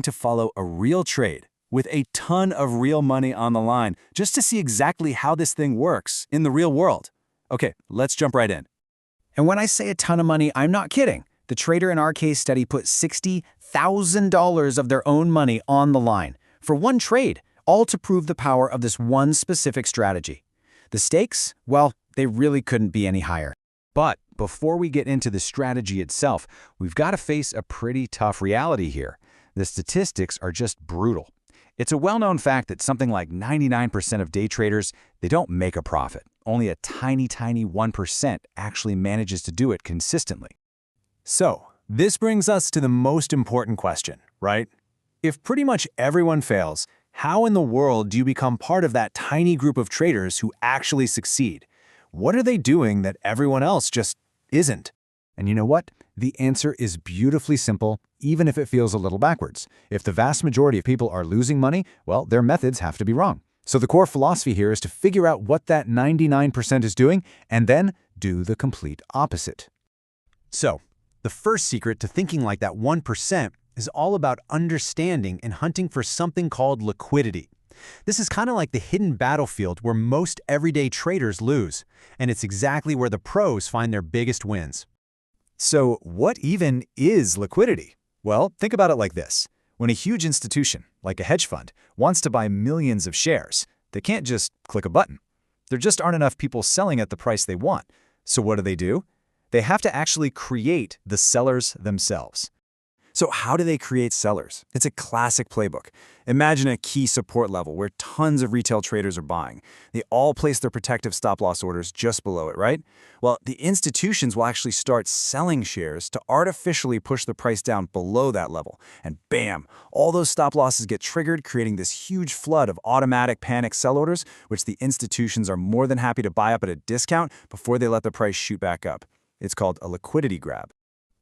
To follow a real trade with a ton of real money on the line just to see exactly how this thing works in the real world. Okay, let's jump right in. And when I say a ton of money, I'm not kidding. The trader in our case study put $60,000 of their own money on the line for one trade, all to prove the power of this one specific strategy. The stakes? Well, they really couldn't be any higher. But before we get into the strategy itself, we've got to face a pretty tough reality here. The statistics are just brutal. It's a well-known fact that something like 99% of day traders, they don't make a profit. Only a tiny 1% actually manages to do it consistently. So, this brings us to the most important question, right? If pretty much everyone fails, how in the world do you become part of that tiny group of traders who actually succeed? What are they doing that everyone else just isn't? And you know what? The answer is beautifully simple, even if it feels a little backwards. If the vast majority of people are losing money, well, their methods have to be wrong. So the core philosophy here is to figure out what that 99% is doing and then do the complete opposite. So, the first secret to thinking like that 1% is all about understanding and hunting for something called liquidity. This is kind of like the hidden battlefield where most everyday traders lose, and it's exactly where the pros find their biggest wins. So what even is liquidity? Well, think about it like this. When a huge institution, like a hedge fund, wants to buy millions of shares, they can't just click a button. There just aren't enough people selling at the price they want. So what do? They have to actually create the sellers themselves. So how do they create sellers? It's a classic playbook. Imagine a key support level where tons of retail traders are buying. They all place their protective stop-loss orders just below it, right? Well, the institutions will actually start selling shares to artificially push the price down below that level. And bam, all those stop-losses get triggered, creating this huge flood of automatic panic sell orders, which the institutions are more than happy to buy up at a discount before they let the price shoot back up. It's called a liquidity grab.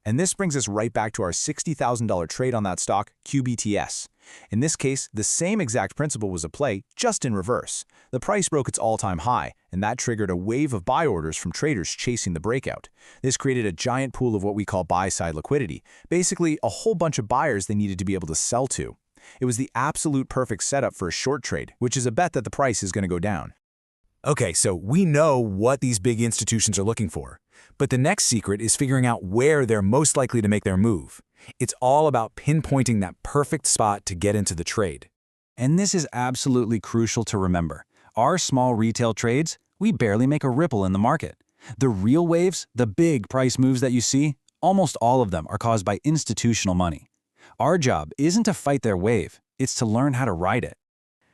And this brings us right back to our $60,000 trade on that stock, QBTS. In this case, the same exact principle was at play, just in reverse. The price broke its all-time high, and that triggered a wave of buy orders from traders chasing the breakout. This created a giant pool of what we call buy-side liquidity, basically a whole bunch of buyers they needed to be able to sell to. It was the absolute perfect setup for a short trade, which is a bet that the price is going to go down. Okay, so we know what these big institutions are looking for. But the next secret is figuring out where they're most likely to make their move. It's all about pinpointing that perfect spot to get into the trade. And this is absolutely crucial to remember. Our small retail trades, we barely make a ripple in the market. The real waves, the big price moves that you see, almost all of them are caused by institutional money. Our job isn't to fight their wave, it's to learn how to ride it.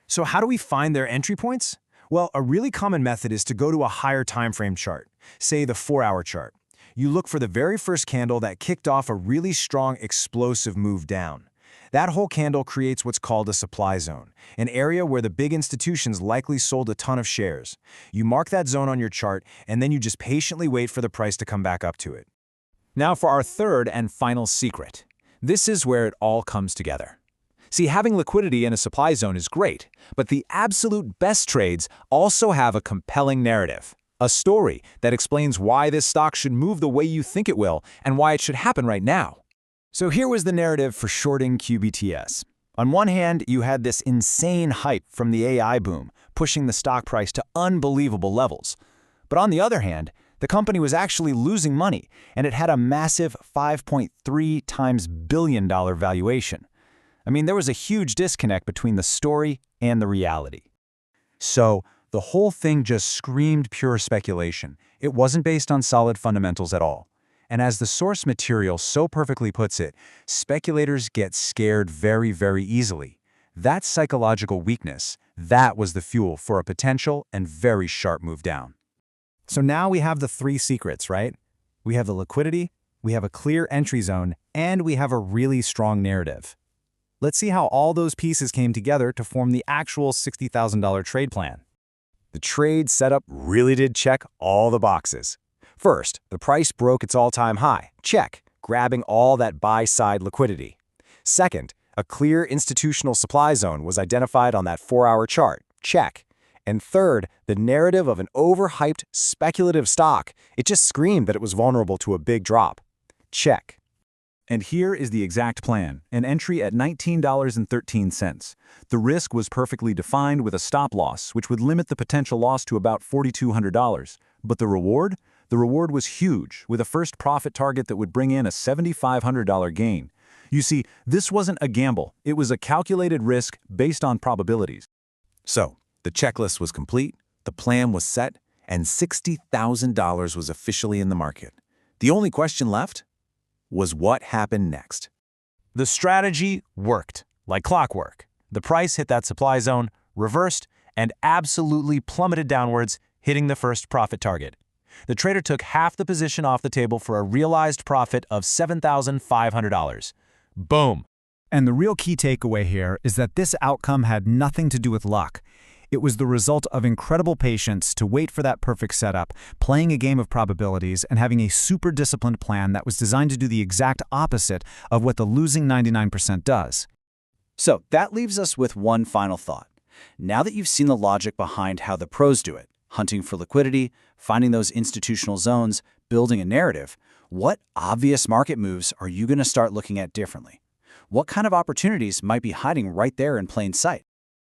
So how do we find their entry points? Well, a really common method is to go to a higher time frame chart, say the 4-hour chart. You look for the very first candle that kicked off a really strong explosive move down. That whole candle creates what's called a supply zone, an area where the big institutions likely sold a ton of shares. You mark that zone on your chart, and then you just patiently wait for the price to come back up to it. Now for our third and final secret. This is where it all comes together. See, having liquidity in a supply zone is great, but the absolute best trades also have a compelling narrative. A story that explains why this stock should move the way you think it will and why it should happen right now. So here was the narrative for shorting QBTS. On one hand, you had this insane hype from the AI boom, pushing the stock price to unbelievable levels. But on the other hand, the company was actually losing money, and it had a massive 5.3 times billion-dollar valuation. I mean, there was a huge disconnect between the story and the reality. So, the whole thing just screamed pure speculation. It wasn't based on solid fundamentals at all. And as the source material so perfectly puts it, speculators get scared very, very easily. That psychological weakness, that was the fuel for a potential and very sharp move down. So now we have the 3 secrets, right? We have the liquidity, we have a clear entry zone, and we have a really strong narrative. Let's see how all those pieces came together to form the actual $60,000 trade plan. The trade setup really did check all the boxes. First, the price broke its all-time high. Check, grabbing all that buy-side liquidity. Second, a clear institutional supply zone was identified on that 4-hour chart. Check. And third, the narrative of an overhyped, speculative stock. It just screamed that it was vulnerable to a big drop. Check. And here is the exact plan, an entry at $19.13. The risk was perfectly defined with a stop loss, which would limit the potential loss to about $4,200. But the reward? The reward was huge, with a first profit target that would bring in a $7,500 gain. You see, this wasn't a gamble. It was a calculated risk based on probabilities. So, the checklist was complete, the plan was set, and $60,000 was officially in the market. The only question left was what happened next. The strategy worked, like clockwork. The price hit that supply zone, reversed, and absolutely plummeted downwards, hitting the first profit target. The trader took half the position off the table for a realized profit of $7,500. Boom! And the real key takeaway here is that this outcome had nothing to do with luck. It was the result of incredible patience to wait for that perfect setup, playing a game of probabilities, and having a super disciplined plan that was designed to do the exact opposite of what the losing 99% does. So that leaves us with one final thought. Now that you've seen the logic behind how the pros do it, hunting for liquidity, finding those institutional zones, building a narrative, what obvious market moves are you going to start looking at differently? What kind of opportunities might be hiding right there in plain sight?